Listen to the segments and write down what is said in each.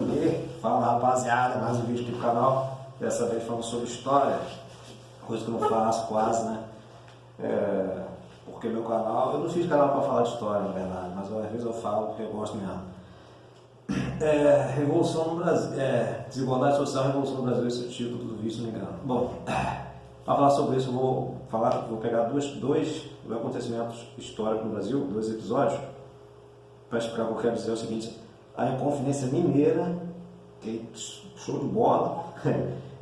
E fala, rapaziada, mais um vídeo aqui do canal. Dessa vez falando sobre história, coisa que eu não faço quase, né? Porque meu canal, eu não fiz canal para falar de história, na verdade, mas às vezes eu falo porque eu gosto mesmo. Revolução no Brasil, Desigualdade Social, Revolução no Brasil, esse é o título do vídeo, se não me engano. Bom, para falar sobre isso, eu vou pegar dois acontecimentos históricos no Brasil, dois episódios, para explicar o que eu quero dizer. É o seguinte: a Inconfidência Mineira, que é show de bola,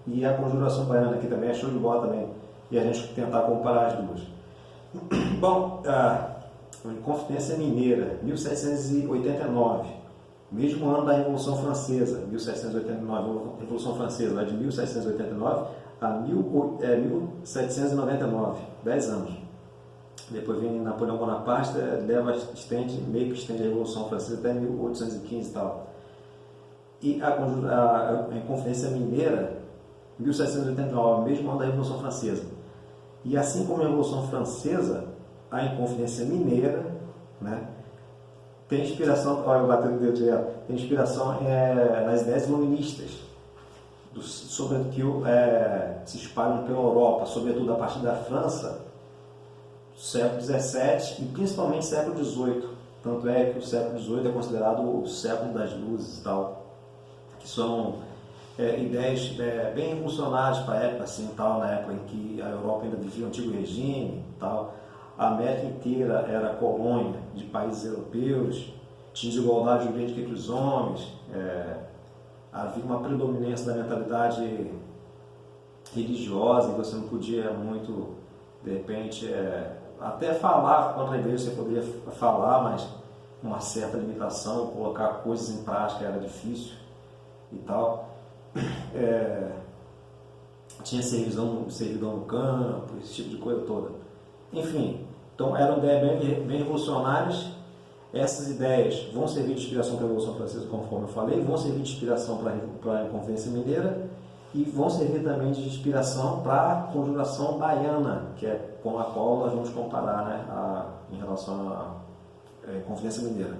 e a Conjuração Baiana, que também é show de bola também, e a gente tentar comparar as duas. Bom, a Inconfidência Mineira, 1789, mesmo ano da Revolução Francesa, 1789, a Revolução Francesa, lá de 1789 a 1799, 10 anos. Depois vem Napoleão Bonaparte, meio que estende a Revolução Francesa até 1815 e tal. E a Inconfidência Mineira, 1789, mesmo ano da Revolução Francesa. E assim como a Revolução Francesa, a Inconfidência Mineira, né, tem inspiração, olha eu batendo o dedo direto, tem inspiração nas ideias iluministas, sobretudo que se espalham pela Europa, sobretudo a partir da França, século XVII e principalmente século XVIII. Tanto é que o século XVIII é considerado o século das luzes e tal, que são ideias bem revolucionárias para a época, assim, tal, na época em que a Europa ainda vivia o antigo regime e tal. A América inteira era colônia de países europeus, tinha desigualdade jurídica entre os homens, havia uma predominância da mentalidade religiosa, e você não podia muito, de repente, até falar contra a igreja, você poderia falar, mas com uma certa limitação, colocar coisas em prática era difícil e tal. Tinha servidão no campo, esse tipo de coisa toda. Enfim, então eram ideias bem revolucionárias. Essas ideias vão servir de inspiração para a Revolução Francesa, conforme eu falei, vão servir de inspiração para a Inconfidência Mineira e vão servir também de inspiração para a Conjuração Baiana, que é com a qual nós vamos comparar, né, em relação à Inconfidência Mineira.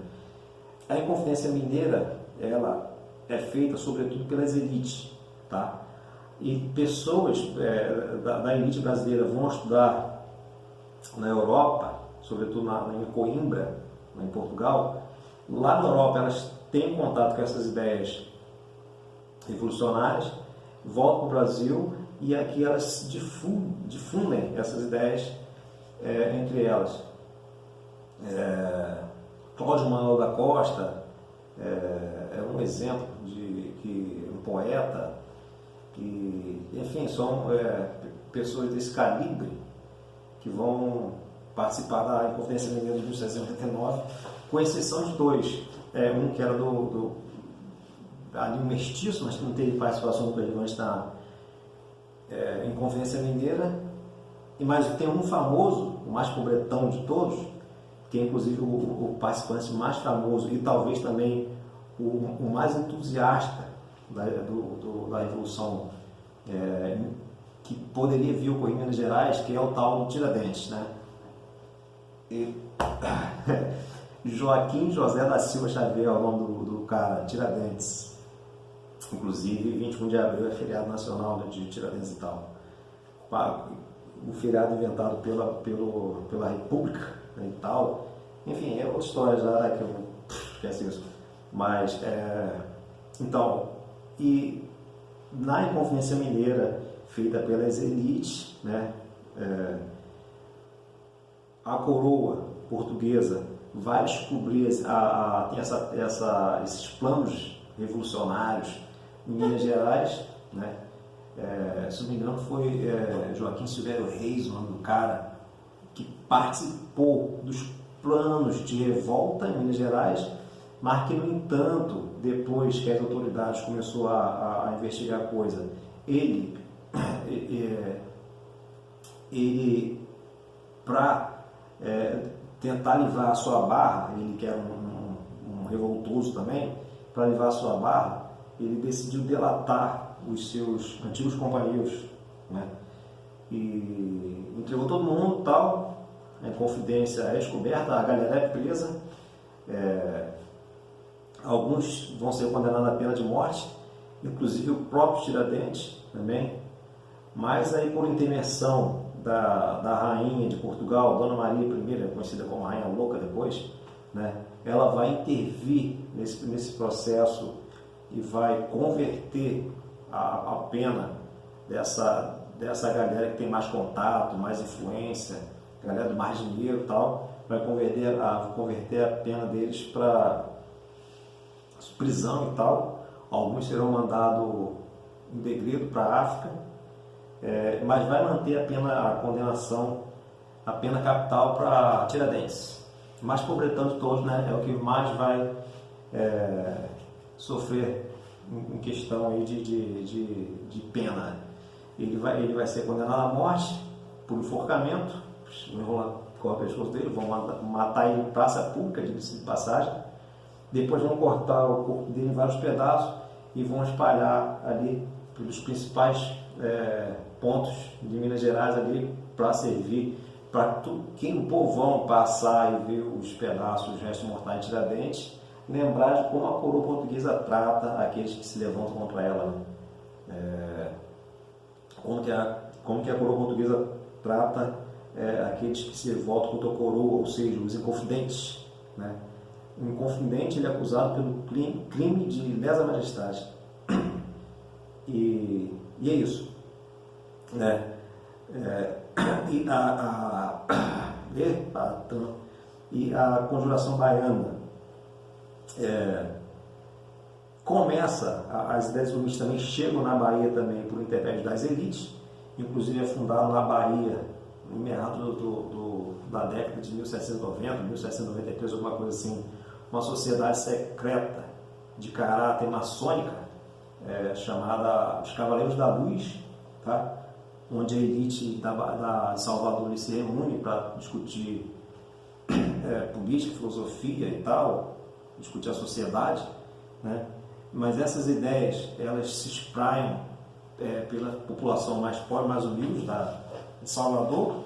A Inconfidência Mineira, ela é feita sobretudo pelas elites, tá? E pessoas da elite brasileira vão estudar na Europa, sobretudo em Coimbra, em Portugal. Lá na Europa elas têm contato com essas ideias revolucionárias, voltam para o Brasil e aqui elas difundem essas ideias entre elas. Cláudio Manuel da Costa é um exemplo de um poeta, que, enfim, são pessoas desse calibre que vão participar da Inconfidência Mineira de 1789, com exceção de dois. Um que era ali um mestiço, mas que não teve participação relevante na Inconfidência Mineira, mas tem um famoso, o mais pobretão de todos, que é inclusive o participante mais famoso e talvez também o mais entusiasta da Revolução, que poderia vir ocorrer em Minas Gerais, que é o tal do Tiradentes, né? Joaquim José da Silva Xavier é o nome do cara, Tiradentes. Inclusive, 21 de abril é feriado nacional, né, de Tiradentes e tal. O feriado inventado pela República, né, e tal. Enfim, é outra história já, né, que eu esqueci isso. Mas, então, e na Inconfidência Mineira, feita pelas elites, né, a coroa portuguesa vai descobrir, tem esses planos revolucionários em Minas Gerais, né? Se não me engano foi Joaquim Silvério Reis, o nome do cara, que participou dos planos de revolta em Minas Gerais, mas que, no entanto, depois que as autoridades começaram a investigar a coisa, ele para tentar livrar a sua barra, ele que era um revoltoso também, para livrar a sua barra, ele decidiu delatar os seus antigos companheiros, né? E entregou todo mundo, tal, a Inconfidência é descoberta, a galera é presa, Alguns vão ser condenados à pena de morte, inclusive o próprio Tiradentes também, mas aí por intervenção da rainha de Portugal, Dona Maria I, conhecida como Rainha Louca depois, né, ela vai intervir nesse processo e vai converter a pena dessa galera que tem mais contato, mais influência, galera do mais dinheiro e tal, vai converter a pena deles para prisão e tal. Alguns serão mandados em degredo para a África, mas vai manter a condenação, a pena capital para Tiradentes. O mais pobretão de todos, né, é o que mais vai sofrer em questão aí de pena. Ele vai ser condenado à morte por enforcamento, corre o pescoço dele, vão matar ele em praça pública, de passagem. Depois vão cortar o corpo dele em vários pedaços e vão espalhar ali pelos principais pontos de Minas Gerais ali para servir para quem o povão passar e ver os pedaços, os restos mortais de Tiradentes, lembrar de como a coroa portuguesa trata aqueles que se levantam contra ela, né? Como que a coroa portuguesa trata aqueles que se voltam contra a coroa, ou seja, os inconfidentes, né? O inconfidente ele é acusado pelo crime de lesa majestade. E é isso, né? E a Conjuração Baiana começa, as ideias iluministas também chegam na Bahia também por intermédio das elites, inclusive é fundado na Bahia, no meado da década de 1790, 1793, alguma coisa assim, uma sociedade secreta de caráter maçônica, chamada os Cavaleiros da Luz, tá? Onde a elite de Salvador se reúne para discutir política, filosofia e tal, discutir a sociedade, né? Mas essas ideias, elas se espraiam pela população mais pobre, mais humilde de Salvador,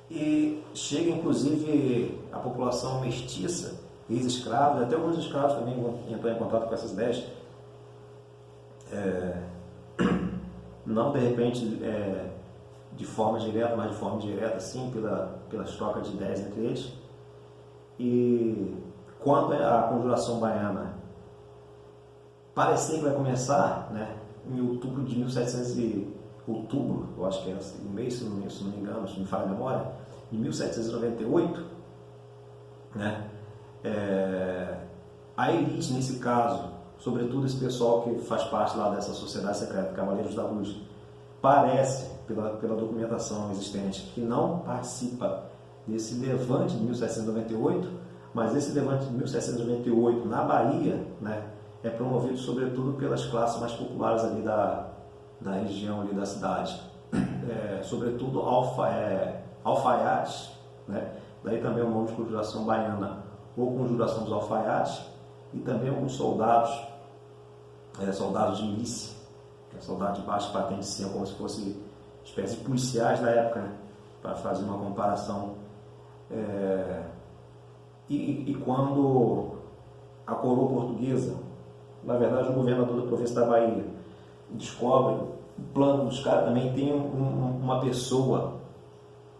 e chega inclusive a população mestiça, ex-escravos, até alguns escravos também vão entrar em contato com essas ideias, não de repente de forma direta, mas de forma indireta, sim, pelas trocas de ideias entre eles. E quando a Conjuração Baiana parecia que vai começar, né, em outubro de 1700 outubro, eu acho que é no mês, se não me engano, se não me falha a memória, de 1798, né, a elite, nesse caso, sobretudo esse pessoal que faz parte lá dessa sociedade secreta, Cavaleiros da Luz, parece, pela documentação existente, que não participa desse levante de 1798, mas esse levante de 1798 na Bahia, né, é promovido sobretudo pelas classes mais populares ali da região ali da cidade, sobretudo alfaiates, né? Daí também o nome de Conjuração Baiana ou Conjuração dos Alfaiates, e também alguns soldados de milícia, soldados de baixa patente, sim, como se fossem espécies de policiais da época, né? Para fazer uma comparação. E quando a coroa portuguesa, na verdade o governador da província da Bahia, descobre o plano dos caras, também tem uma pessoa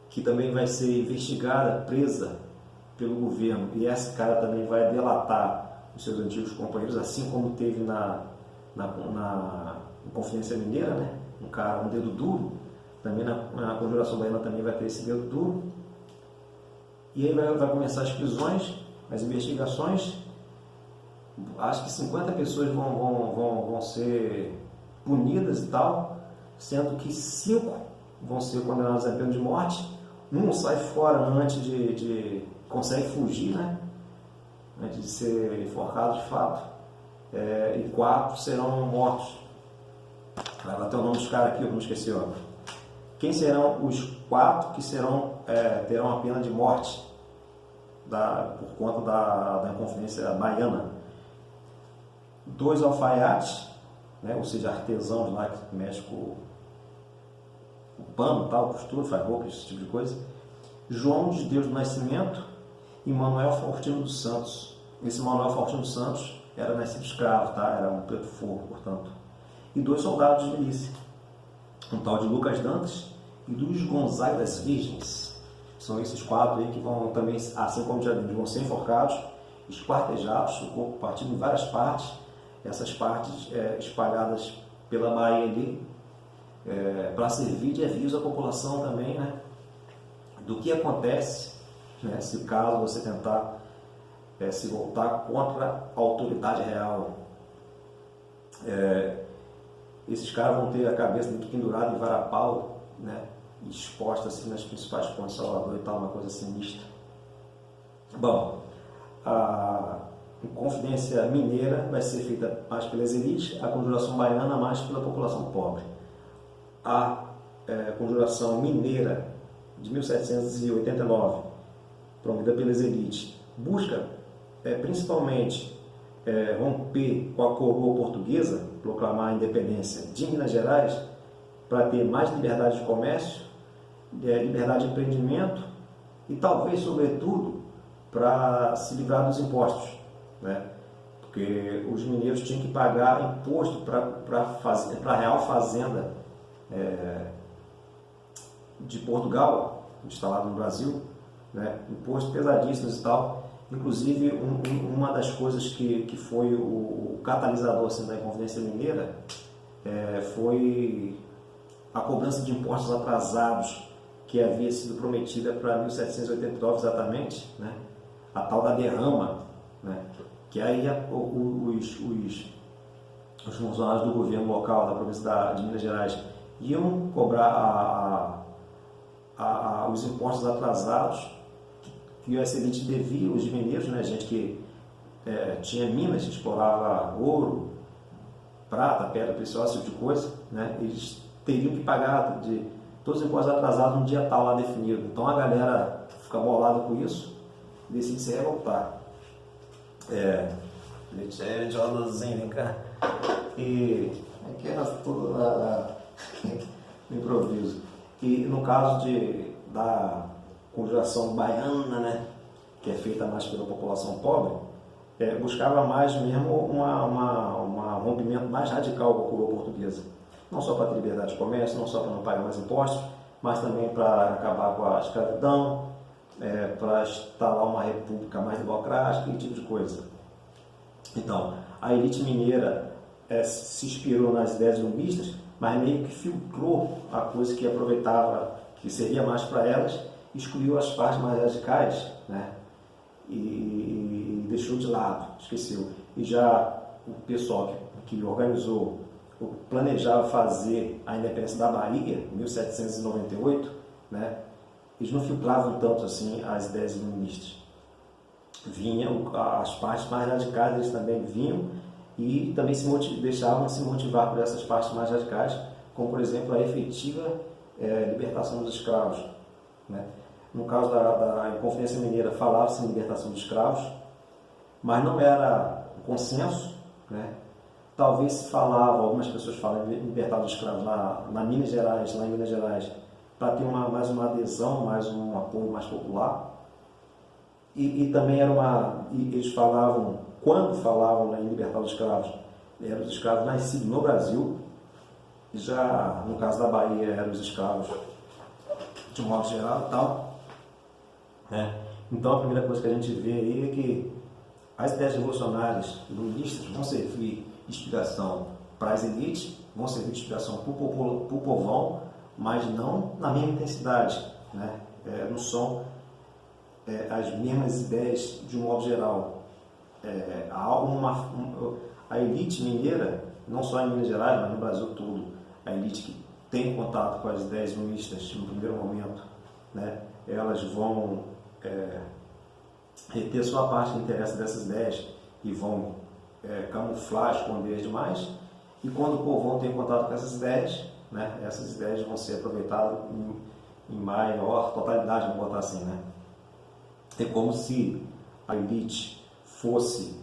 que também vai ser investigada, presa pelo governo, e esse cara também vai delatar os seus antigos companheiros, assim como teve na Confidência Mineira, né? Um dedo duro, também na Conjuração Baiana também vai ter esse dedo duro. E aí vai começar as prisões, as investigações. Acho que 50 pessoas vão ser punidas e tal, sendo que 5 vão ser condenados à pena de morte. Um sai fora antes consegue fugir, né? Antes de ser enforcado de fato. E 4 serão mortos. Vai bater o nome dos caras aqui, eu não esqueci. Ó. Quem serão os 4 que terão a pena de morte por conta da Inconfidência Baiana? 2 alfaiates, né, ou seja, artesãos lá que mexem com o pano, tal, costura, faz roupa, esse tipo de coisa. João de Deus do Nascimento e Manuel Faustino dos Santos. Esse Manuel Faustino Santos era nascido escravo, tá? Era um preto forro, portanto. E 2 soldados de milícia, um tal de Lucas Dantas e Luiz Gonzaga das Virgens. São esses 4 aí que vão também, assim como já vimos, vão ser enforcados, esquartejados, o corpo partido em várias partes, essas partes espalhadas pela Bahia ali, para servir de aviso à população também, né, do que acontece, né, se caso você tentar se voltar contra a autoridade real. Esses caras vão ter a cabeça pendurada em varapau, né, exposta assim nas principais pontes de Salvador e tal, uma coisa sinistra. Bom, a Inconfidência Mineira vai ser feita mais pelas elites, a Conjuração Baiana mais pela população pobre. A Conjuração Mineira de 1789, promovida pelas elites, busca principalmente romper com a coroa portuguesa, proclamar a independência de Minas Gerais, para ter mais liberdade de comércio, liberdade de empreendimento e talvez, sobretudo, para se livrar dos impostos, né? Porque os mineiros tinham que pagar imposto para a Real Fazenda de Portugal, instalado no Brasil, né? Imposto pesadíssimos e tal. Inclusive, uma das coisas que foi o catalisador assim, da Inconfidência Mineira foi a cobrança de impostos atrasados que havia sido prometida para 1789 exatamente, né? A tal da derrama, né? Que aí os funcionários do governo local da província de Minas Gerais iam cobrar os impostos atrasados que essa elite devia, os mineiros, né? Gente que tinha minas, explorava ouro, prata, pedra preciosa, esse tipo de coisa, né? Eles teriam que pagar de todos os impostos atrasados num dia tal lá definido. Então a galera fica bolada com isso e decide se revoltar. Religiosozinho, vem cá. E aqui era tudo no improviso. E no caso da Conjuração Baiana, né, que é feita mais pela população pobre, buscava mais mesmo um rompimento mais radical com a coroa portuguesa. Não só para ter liberdade de comércio, não só para não pagar mais impostos, mas também para acabar com a escravidão, para instalar uma república mais democrática e tipo de coisa. Então, a elite mineira se inspirou nas ideias iluministas, mas meio que filtrou a coisa que aproveitava, que servia mais para elas, excluiu as partes mais radicais, né? E deixou de lado, esqueceu. E já o pessoal que organizou, planejava fazer a independência da Bahia, em 1798, né? Eles não filtravam tanto assim as ideias iluministas. Vinham as partes mais radicais, eles também vinham e também deixavam se motivar por essas partes mais radicais, como por exemplo a efetiva libertação dos escravos, né? No caso da Inconfidência Mineira, falava-se em libertação dos escravos, mas não era um consenso, né? Talvez se falava, algumas pessoas falam em libertar os escravos lá em Minas Gerais, para ter mais uma adesão, mais um apoio mais popular. E também eles falavam, quando falavam em libertar os escravos, eram os escravos nascidos no Brasil, já no caso da Bahia eram os escravos de um modo geral e tal. Então a primeira coisa que a gente vê aí é que as ideias revolucionárias iluministas vão servir de inspiração para as elites, vão servir de inspiração para o povão, mas não na mesma intensidade, né? Não são as mesmas ideias de um modo geral. A elite mineira, não só em Minas Gerais, mas no Brasil todo, a elite que tem contato com as ideias iluministas no primeiro momento, né? Elas vão reter sua parte que interessa dessas ideias e vão camuflar, esconder demais. E quando o povão tem contato com essas ideias, né, essas ideias vão ser aproveitadas em maior totalidade, vamos botar assim, né? É como se a elite fosse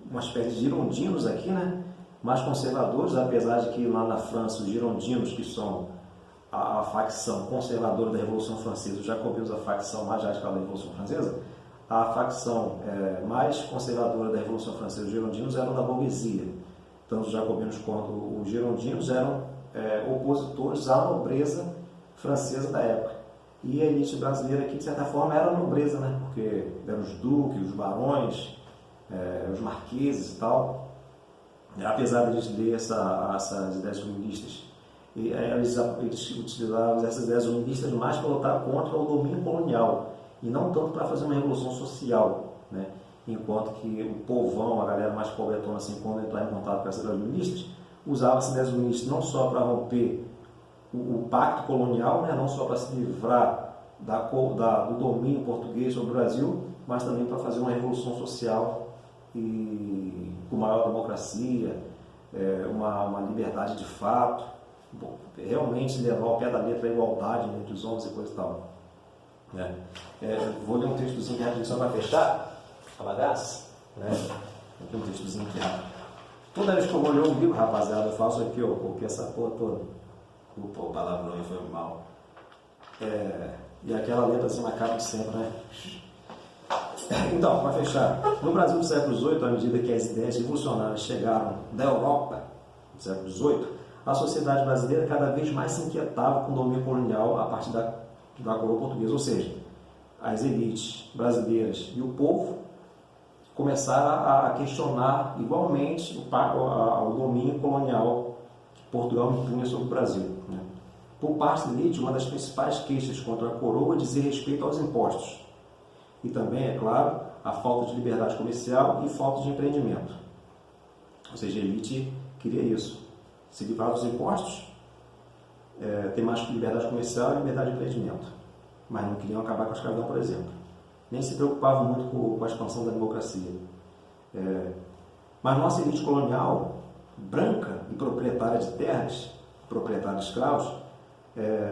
uma espécie de girondinos aqui, né? Mais conservadores, apesar de que lá na França os girondinos, que são a facção conservadora da Revolução Francesa, os jacobinos, a facção mais radical da Revolução Francesa, a facção mais conservadora da Revolução Francesa, os girondinos, eram da burguesia. Tanto os jacobinos quanto os girondinos eram opositores à nobreza francesa da época. E a elite brasileira aqui, de certa forma, era a nobreza, né? Porque eram os duques, os barões, os marqueses e tal. Apesar de eles lerem essas ideias feministas, eles utilizavam essas ideias feministas mais para lutar contra o domínio colonial e não tanto para fazer uma revolução social, né? Enquanto que o povão, a galera mais pobretona, assim, quando entrar em contato com essas ideias feministas, usava essas ideias feministas não só para romper o pacto colonial, né? Não só para se livrar do domínio português sobre o Brasil, mas também para fazer uma revolução social e com maior democracia, uma liberdade de fato, realmente levar ao pé da letra a igualdade entre os homens e coisa e tal. Vou ler um textozinho que rapidinho só para fechar a bagaça. Aqui um textozinho aqui rápido. Toda vez que eu vou ler um livro, rapaziada, eu faço aqui, ó, porque essa porra toda. Opa, o palavrão aí foi mal. E aquela letra assim macabra de sempre, né? Então, para fechar, no Brasil do século XVIII, à medida que as ideias revolucionárias chegaram da Europa do século XVIII, a sociedade brasileira cada vez mais se inquietava com o domínio colonial a partir da coroa portuguesa, ou seja, as elites brasileiras e o povo começaram a questionar igualmente o domínio colonial que Portugal impunha sobre o Brasil. Por parte da elite, uma das principais queixas contra a coroa dizia respeito aos impostos. E também, é claro, a falta de liberdade comercial e falta de empreendimento. Ou seja, a elite queria isso. Se livrar dos impostos, ter mais liberdade comercial e liberdade de empreendimento. Mas não queriam acabar com a escravidão, por exemplo. Nem se preocupavam muito com a expansão da democracia. Mas nossa elite colonial, branca e proprietária de terras, proprietária de escravos,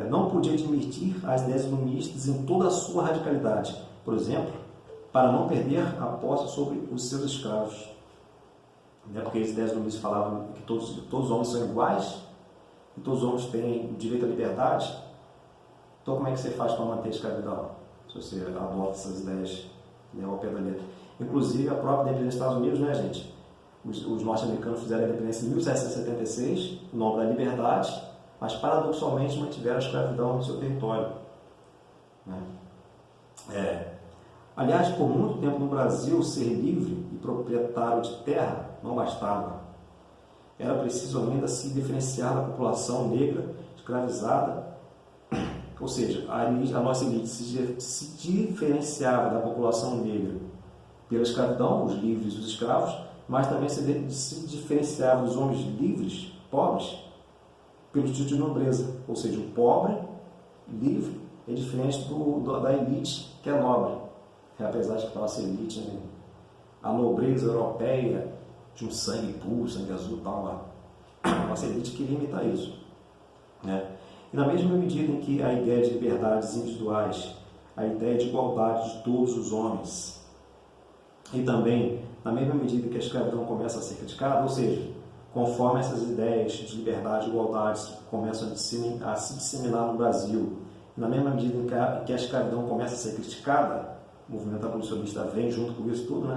não podia admitir as ideias iluministas em toda a sua radicalidade. Por exemplo, para não perder a posse sobre os seus escravos. Porque as ideias iluministas falavam que todos os homens são iguais, que todos os homens têm direito à liberdade. Então, como é que você faz para manter a escravidão? Se você adota essas ideias ao pé da letra. Inclusive, a própria independência dos Estados Unidos, né, gente? Os norte-americanos fizeram a independência em 1776, em nome da liberdade, mas paradoxalmente mantiveram a escravidão no seu território. Aliás, por muito tempo no Brasil, ser livre e proprietário de terra não bastava. Era preciso ainda se diferenciar da população negra escravizada, ou seja, a nossa elite se diferenciava da população negra pela escravidão, os livres e os escravos, mas também se diferenciava dos homens livres, pobres, pelo título de nobreza. Ou seja, o pobre, livre, é diferente da elite, que é nobre. Apesar de que a nossa elite, né, a nobreza europeia, de um sangue puro, sangue azul e tal, a nossa elite queria imitar isso. E na mesma medida em que a ideia de liberdades individuais, a ideia de igualdade de todos os homens, e também, na mesma medida que a escravidão começa a ser criticada, ou seja, conforme essas ideias de liberdade e igualdade começam a se disseminar no Brasil, na mesma medida em que a escravidão começa a ser criticada, o movimento abolicionista vem junto com isso tudo,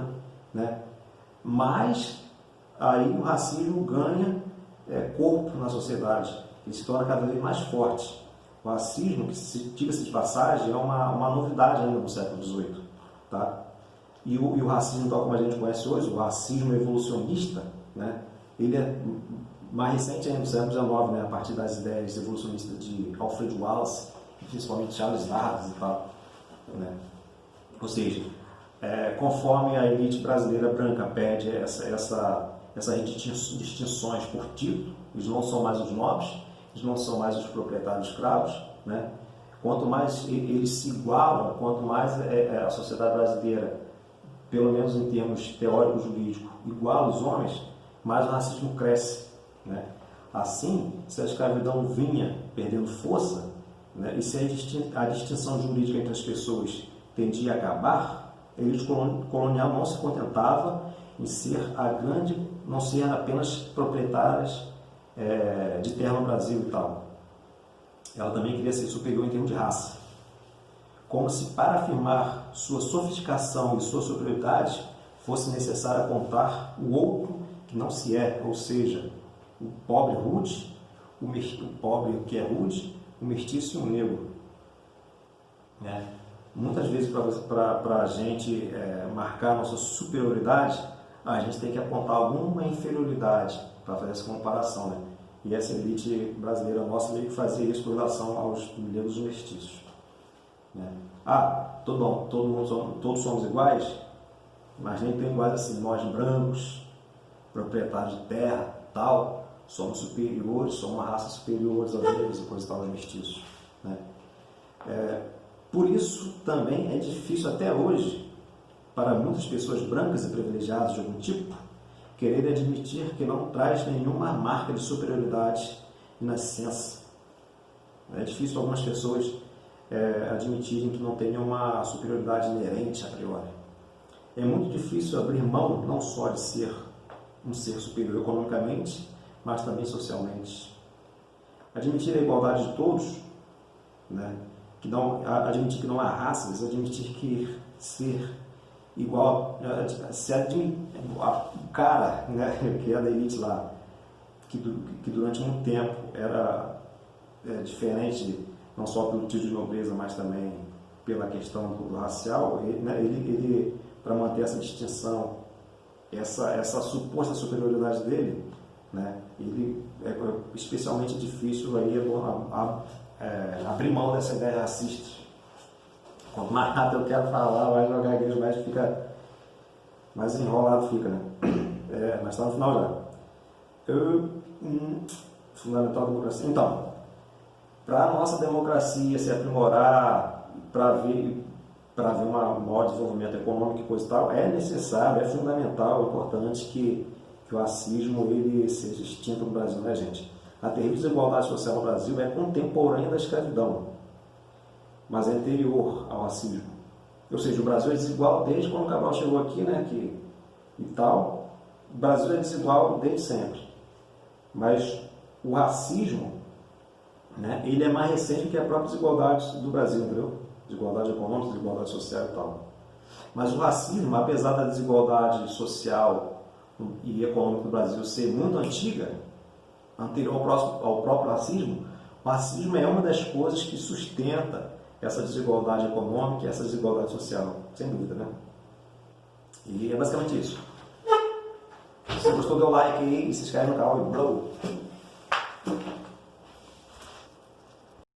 mas aí o racismo ganha corpo na sociedade, ele se torna cada vez mais forte. O racismo, que diga-se de passagem, é uma novidade ainda no século XVIII. E o racismo, tal como a gente conhece hoje, o racismo evolucionista, ele é mais recente ainda no século XIX, a partir das ideias evolucionistas de Alfred Wallace, e principalmente Charles Darwin e tal. Ou seja, conforme a elite brasileira branca pede essas distinções por título, eles não são mais os nobres, eles não são mais os proprietários escravos, quanto mais eles se igualam, quanto mais a sociedade brasileira, pelo menos em termos teóricos jurídicos, iguala os homens, mais o racismo cresce. Assim, se a escravidão vinha perdendo força, e se a distinção jurídica entre as pessoas tendia a acabar, a elite colonial não se contentava em não ser apenas proprietárias de terra no Brasil e tal. Ela também queria ser superior em termos de raça. Como se para afirmar sua sofisticação e sua superioridade, fosse necessário apontar o outro que não se é, ou seja, o pobre rude, o pobre que é rude, o mestiço e o negro. Muitas vezes, para a gente marcar nossa superioridade, a gente tem que apontar alguma inferioridade para fazer essa comparação. Né? E essa elite brasileira nossa meio que fazia isso com relação aos negros e mestiços. Todos somos iguais, mas nem tão iguais assim. Nós brancos, proprietários de terra, tal, somos superiores, somos uma raça superior aos negros e coisa tal, aos mestiços. Por isso também é difícil até hoje para muitas pessoas brancas e privilegiadas de algum tipo querer admitir que não traz nenhuma marca de superioridade e nascença. É difícil algumas pessoas admitirem que não tem nenhuma superioridade inerente a priori. É muito difícil abrir mão não só de ser um ser superior economicamente, mas também socialmente. Admitir a igualdade de todos, admitir que não há raças, admitir que ser igual, o cara, que é da elite lá, que durante muito tempo era diferente, não só pelo título de nobreza, mas também pela questão do racial, ele para manter essa distinção, essa suposta superioridade dele, ele é especialmente difícil aí abrir mão dessa ideia racista. Quanto mais rápido eu quero falar, mais devagar igreja, mais enrolado fica, mas está no final já. Fundamental da democracia. Então, para a nossa democracia se aprimorar, para ver um maior desenvolvimento econômico e coisa e tal, é necessário, é fundamental, é importante que o racismo ele seja extinto no Brasil, né, gente? A terrível desigualdade social no Brasil é contemporânea da escravidão, mas é anterior ao racismo. Ou seja, o Brasil é desigual desde quando o Cabral chegou aqui, e tal. O Brasil é desigual desde sempre. Mas o racismo, ele é mais recente do que a própria desigualdade do Brasil, entendeu? Desigualdade econômica, desigualdade social e tal. Mas o racismo, apesar da desigualdade social e econômica do Brasil ser muito antiga, anterior ao próprio racismo, o racismo é uma das coisas que sustenta essa desigualdade econômica e essa desigualdade social, sem dúvida, E é basicamente isso. Se você gostou, dê um like aí e se inscreve no canal e blow!